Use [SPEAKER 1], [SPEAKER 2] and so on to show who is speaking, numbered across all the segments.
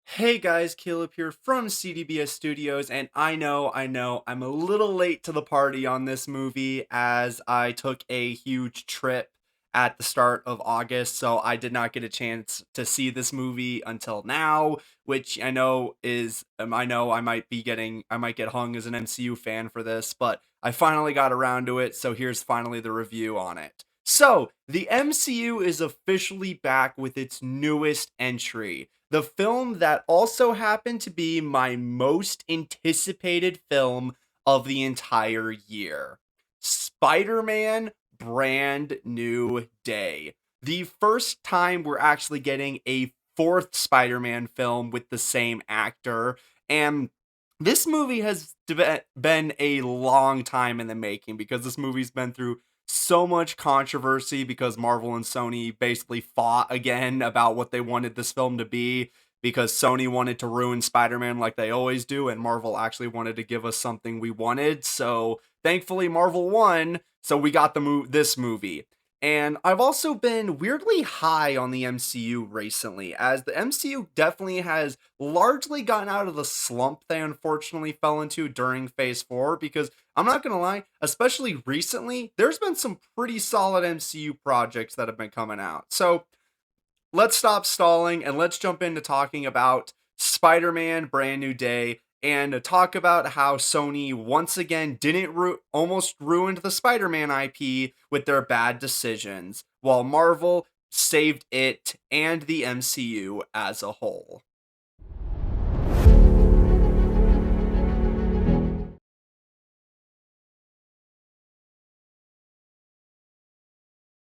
[SPEAKER 1] Hey guys, Caleb here from CDBS Studios, and I know, I'm a little late to the party on this movie as I took a huge trip at the start of August, so I did not get a chance to see this movie until now, which I know is, I know I might get hung as an MCU fan for this, but I finally got around to it, so here's finally the review on it. So, the MCU is officially back with its newest entry, the film that also happened to be my most anticipated film of the entire year. Spider-Man Brand New Day. The first time we're actually getting a fourth Spider-Man film with the same actor. And this movie has been a long time in the making because this movie's been through so much controversy because Marvel and Sony basically fought again about what they wanted this film to be because Sony wanted to ruin Spider-Man like they always do and Marvel actually wanted to give us something we wanted. So, thankfully Marvel won, so we got this movie. And I've also been weirdly high on the MCU recently, as the MCU definitely has largely gotten out of the slump they unfortunately fell into during Phase 4, because I'm not gonna lie, especially recently, there's been some pretty solid MCU projects that have been coming out. So let's stop stalling and let's jump into talking about Spider-Man Brand New Day and talk about how Sony once again didn't almost ruined the Spider-Man IP with their bad decisions, while Marvel saved it and the MCU as a whole.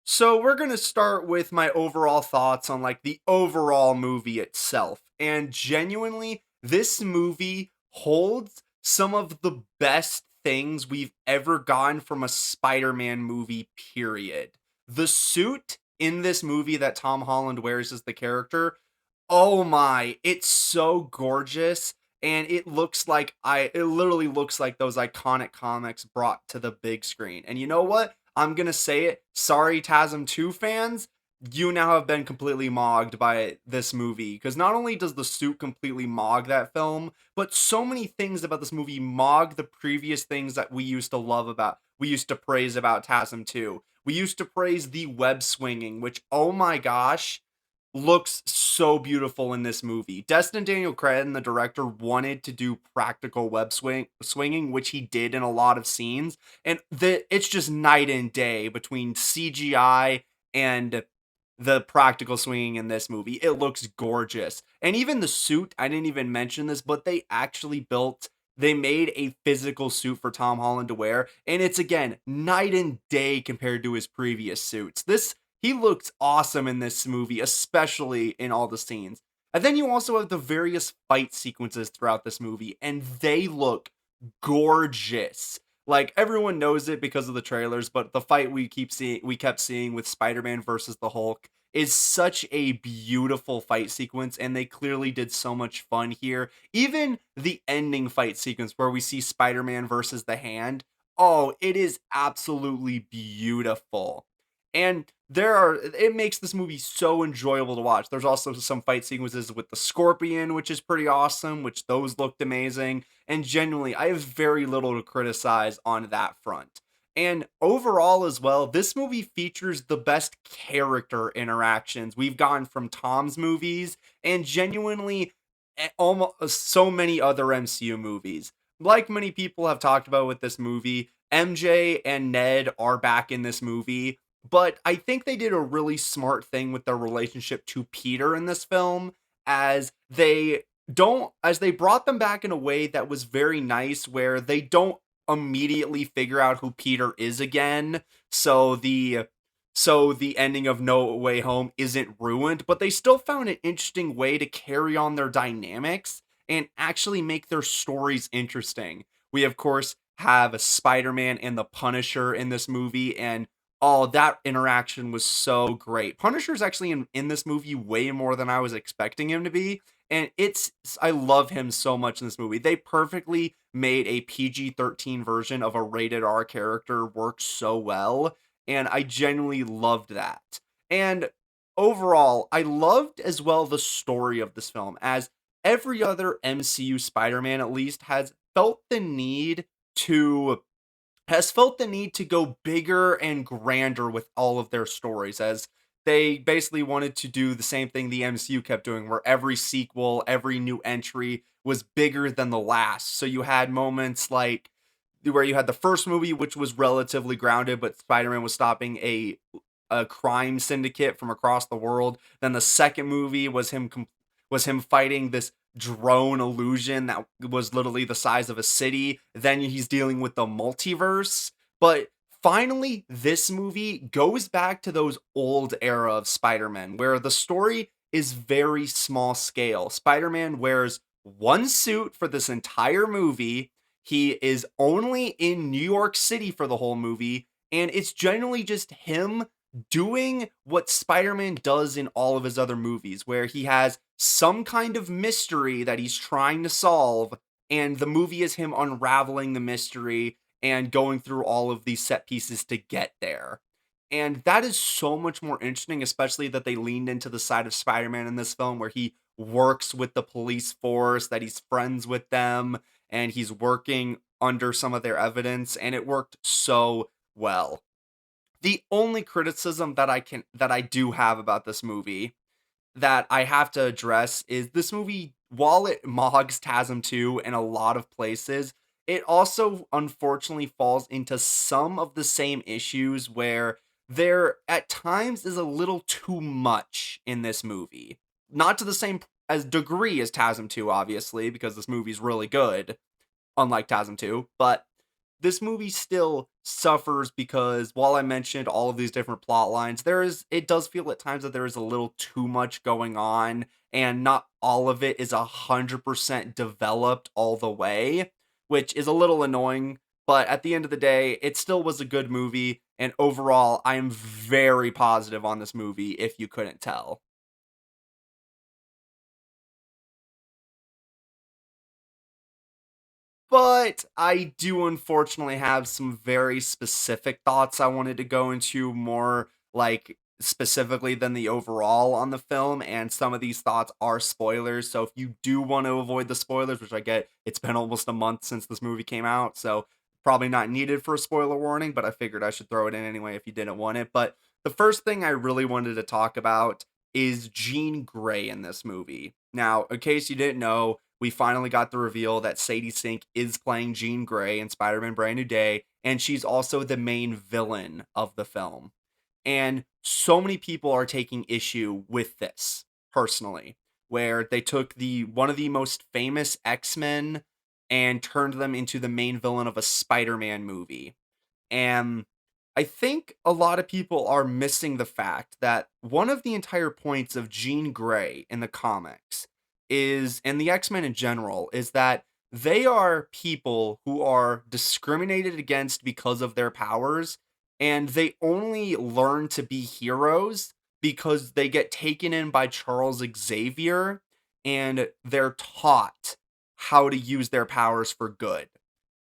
[SPEAKER 1] So we're going to start with my overall thoughts on like the overall movie itself. And genuinely, this movie holds some of the best things we've ever gotten from a Spider-Man movie, period. The suit in this movie that Tom Holland wears as the character, oh my, it's so gorgeous. And it literally looks like those iconic comics brought to the big screen. And you know what? I'm gonna say it. Sorry, TASM 2 fans. You now have been completely mogged by this movie. Because not only does the suit completely mog that film, but so many things about this movie mog the previous things that we used to love about, we used to praise about TASM 2. We used to praise the web swinging, which, oh my gosh, looks so beautiful in this movie. Destin Daniel Cretton, the director, wanted to do practical swinging, which he did in a lot of scenes, and it's just night and day between CGI and the practical swinging in this movie. It looks gorgeous, and even the suit. I didn't even mention this, but they made a physical suit for Tom Holland to wear, and it's again night and day compared to his previous suits. This He looks awesome in this movie, especially in all the scenes. And then you also have the various fight sequences throughout this movie, and they look gorgeous. Like everyone knows it because of the trailers, but the fight we kept seeing with Spider-Man versus the Hulk is such a beautiful fight sequence, and they clearly did so much fun here. Even the ending fight sequence where we see Spider-Man versus the Hand, oh, it is absolutely beautiful. And it makes this movie so enjoyable to watch. There's also some fight sequences with the Scorpion, which is pretty awesome, which those looked amazing. And genuinely, I have very little to criticize on that front. And overall, as well, this movie features the best character interactions we've gotten from Tom's movies, and genuinely almost so many other MCU movies. Like many people have talked about with this movie, MJ and Ned are back in this movie, but I think they did a really smart thing with their relationship to Peter in this film, as they brought them back in a way that was very nice, where they don't immediately figure out who Peter is again. So the ending of No Way Home isn't ruined, but they still found an interesting way to carry on their dynamics and actually make their stories interesting. We of course have Spider-Man and the Punisher in this movie, and oh, that interaction was so great. Punisher's actually in this movie way more than I was expecting him to be. And I love him so much in this movie. They perfectly made a PG-13 version of a rated R character work so well. And I genuinely loved that. And overall, I loved as well the story of this film, as every other MCU Spider-Man at least felt the need to go bigger and grander with all of their stories, as they basically wanted to do the same thing the MCU kept doing, where every sequel, every new entry was bigger than the last. So you had moments like where you had the first movie, which was relatively grounded, but Spider-Man was stopping a crime syndicate from across the world. Then the second movie was him fighting this drone illusion that was literally the size of a city. Then he's dealing with the multiverse. But finally, this movie goes back to those old era of Spider-Man, where the story is very small scale. Spider-Man wears one suit for this entire movie. He is only in New York City for the whole movie, and it's generally just him doing what Spider-Man does in all of his other movies, where he has some kind of mystery that he's trying to solve, and the movie is him unraveling the mystery and going through all of these set pieces to get there. And that is so much more interesting, especially that they leaned into the side of Spider-Man in this film where he works with the police force, that he's friends with them, and he's working under some of their evidence, and it worked so well. The only criticism that I do have about this movie that I have to address is this movie, while it mogs TASM 2 in a lot of places, it also unfortunately falls into some of the same issues where there at times is a little too much in this movie. Not to the same as degree as TASM 2, obviously, because this movie's really good, unlike TASM 2, but this movie still suffers because while I mentioned all of these different plot lines, it does feel at times that there is a little too much going on, and not all of it is 100% developed all the way, which is a little annoying. But at the end of the day, it still was a good movie, and overall, I am very positive on this movie, if you couldn't tell. But I do unfortunately have some very specific thoughts I wanted to go into more like specifically than the overall on the film, and some of these thoughts are spoilers. So if you do want to avoid the spoilers, which I get, it's been almost a month since this movie came out, so probably not needed for a spoiler warning, but I figured I should throw it in anyway if you didn't want it. But the first thing I really wanted to talk about is Jean Grey in this movie. Now, in case you didn't know, we finally got the reveal that Sadie Sink is playing Jean Grey in Spider-Man Brand New Day, and she's also the main villain of the film. And so many people are taking issue with this, personally, where they took the one of the most famous X-Men and turned them into the main villain of a Spider-Man movie. And I think a lot of people are missing the fact that one of the entire points of Jean Grey in the comics is, and the X Men in general, is that they are people who are discriminated against because of their powers, and they only learn to be heroes because they get taken in by Charles Xavier and they're taught how to use their powers for good.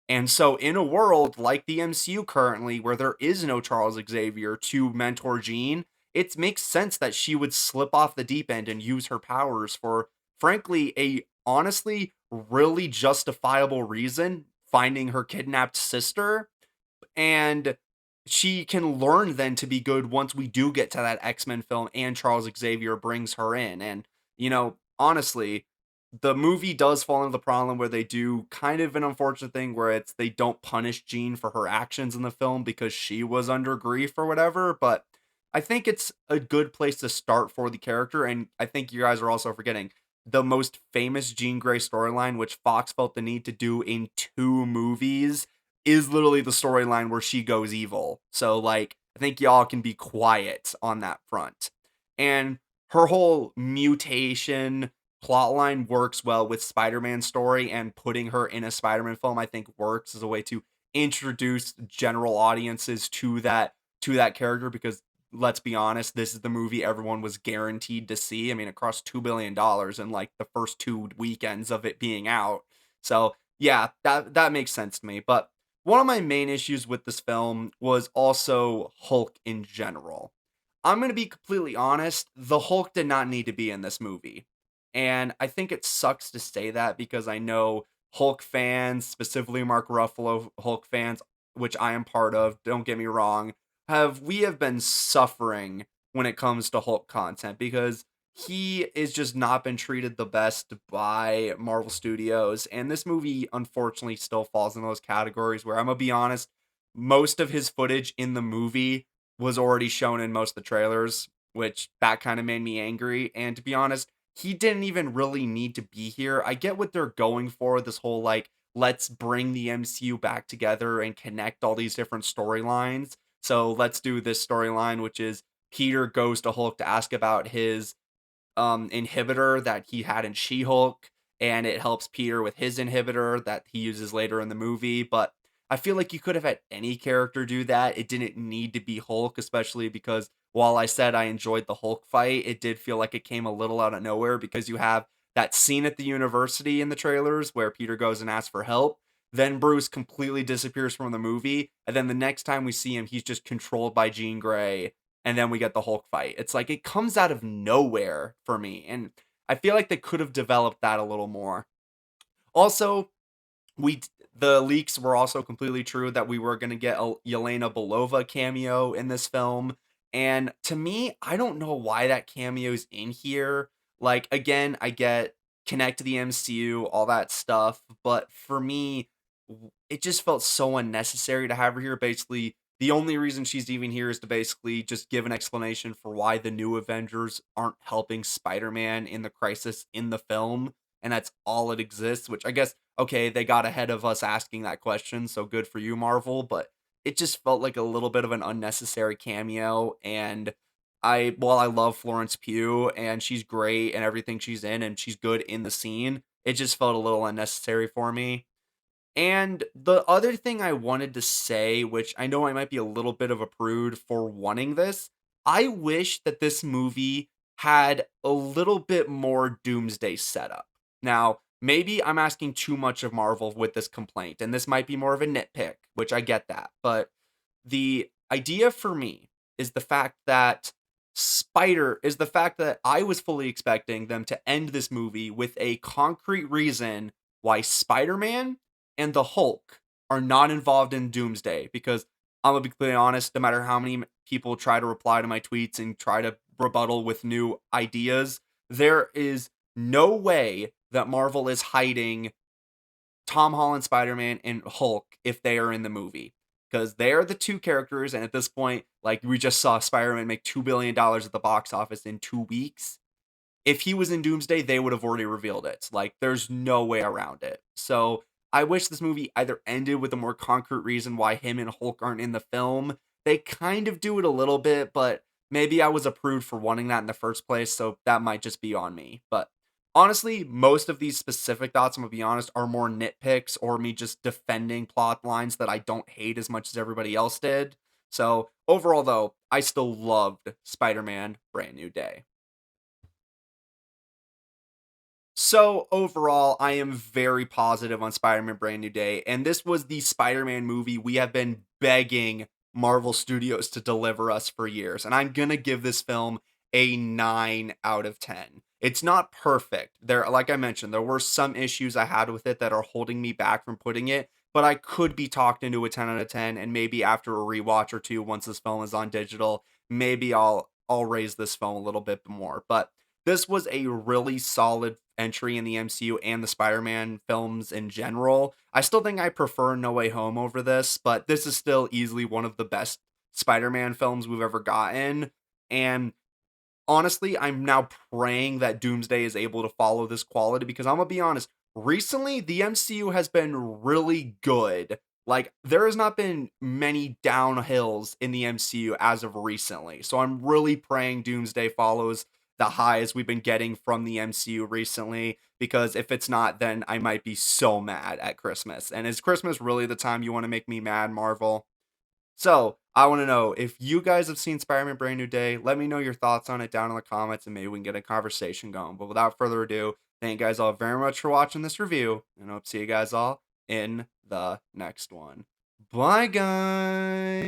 [SPEAKER 1] And so, in a world like the MCU currently, where there is no Charles Xavier to mentor Jean, it makes sense that she would slip off the deep end and use her powers for, frankly, a honestly really justifiable reason, finding her kidnapped sister. And she can learn then to be good once we do get to that X-Men film and Charles Xavier brings her in. And, honestly, the movie does fall into the problem where they do kind of an unfortunate thing where they don't punish Jean for her actions in the film because she was under grief or whatever, but I think it's a good place to start for the character. And I think you guys are also forgetting the most famous Jean Grey storyline, which Fox felt the need to do in two movies, is literally the storyline where she goes evil. So, like, I think y'all can be quiet on that front. And her whole mutation plotline works well with Spider-Man's story, and putting her in a Spider-Man film I think works as a way to introduce general audiences to that character, because let's be honest, this is the movie everyone was guaranteed to see. I mean, it cost $2 billion in like the first 2 weekends of it being out. So, yeah, that makes sense to me. But one of my main issues with this film was also Hulk in general. I'm going to be completely honest, the Hulk did not need to be in this movie. And I think it sucks to say that because I know Hulk fans, specifically Mark Ruffalo Hulk fans, which I am part of, don't get me wrong, we have been suffering when it comes to Hulk content because he is just not been treated the best by Marvel Studios. And this movie unfortunately still falls in those categories where I'm gonna be honest, most of his footage in the movie was already shown in most of the trailers, which that kind of made me angry. And to be honest, he didn't even really need to be here. I get what they're going for, this whole like, let's bring the MCU back together and connect all these different storylines. So let's do this storyline, which is Peter goes to Hulk to ask about his inhibitor that he had in She-Hulk, and it helps Peter with his inhibitor that he uses later in the movie. But I feel like you could have had any character do that. It didn't need to be Hulk, especially because while I said I enjoyed the Hulk fight, it did feel like it came a little out of nowhere because you have that scene at the university in the trailers where Peter goes and asks for help. Then Bruce completely disappears from the movie, and then the next time we see him, he's just controlled by Jean Grey, and then we get the Hulk fight. It's like it comes out of nowhere for me, and I feel like they could have developed that a little more. Also, we the leaks were also completely true that we were going to get a Yelena Belova cameo in this film, and to me, I don't know why that cameo's in here. Like again, I get connect to the MCU, all that stuff, but for me, it just felt so unnecessary to have her here. Basically, the only reason she's even here is to basically just give an explanation for why the new Avengers aren't helping Spider-Man in the crisis in the film, and that's all it exists, which I guess okay, they got ahead of us asking that question, so good for you, Marvel, but it just felt like a little bit of an unnecessary cameo. And while I love Florence Pugh and she's great and everything she's in and she's good in the scene, it just felt a little unnecessary for me. And the other thing I wanted to say, which I know I might be a little bit of a prude for wanting this, I wish that this movie had a little bit more doomsday setup. Now, maybe I'm asking too much of Marvel with this complaint, and this might be more of a nitpick, which I get that. But the idea for me is the fact that I was fully expecting them to end this movie with a concrete reason why Spider-Man and the Hulk are not involved in Doomsday. Because I'm gonna be completely honest, no matter how many people try to reply to my tweets and try to rebuttal with new ideas, there is no way that Marvel is hiding Tom Holland Spider-Man and Hulk if they are in the movie. Because they are the two characters, and at this point, like we just saw Spider-Man make $2 billion at the box office in 2 weeks. If he was in Doomsday, they would have already revealed it. Like, there's no way around it. So I wish this movie either ended with a more concrete reason why him and Hulk aren't in the film. They kind of do it a little bit, but maybe I was a prude for wanting that in the first place, so that might just be on me. But honestly, most of these specific thoughts, I'm gonna be honest, are more nitpicks or me just defending plot lines that I don't hate as much as everybody else did. So overall, though, I still loved Spider-Man Brand New Day. So overall, I am very positive on Spider-Man Brand New Day, and this was the Spider-Man movie we have been begging Marvel Studios to deliver us for years, and I'm gonna give this film a 9 out of 10. It's not perfect. There, like I mentioned, there were some issues I had with it that are holding me back from putting it, but I could be talked into a 10 out of 10, and maybe after a rewatch or two, once this film is on digital, maybe I'll raise this film a little bit more. But this was a really solid entry in the MCU and the Spider-Man films in general. I still think I prefer No Way Home over this, but this is still easily one of the best Spider-Man films we've ever gotten. And honestly, I'm now praying that Doomsday is able to follow this quality because I'm gonna be honest, recently the MCU has been really good. Like, there has not been many downhills in the MCU as of recently. So I'm really praying Doomsday follows the highs we've been getting from the MCU recently. Because if it's not, then I might be so mad at Christmas. And is Christmas really the time you want to make me mad, Marvel? So, I want to know if you guys have seen Spider-Man Brand New Day. Let me know your thoughts on it down in the comments and maybe we can get a conversation going. But without further ado, thank you guys all very much for watching this review. And I hope to see you guys all in the next one. Bye, guys.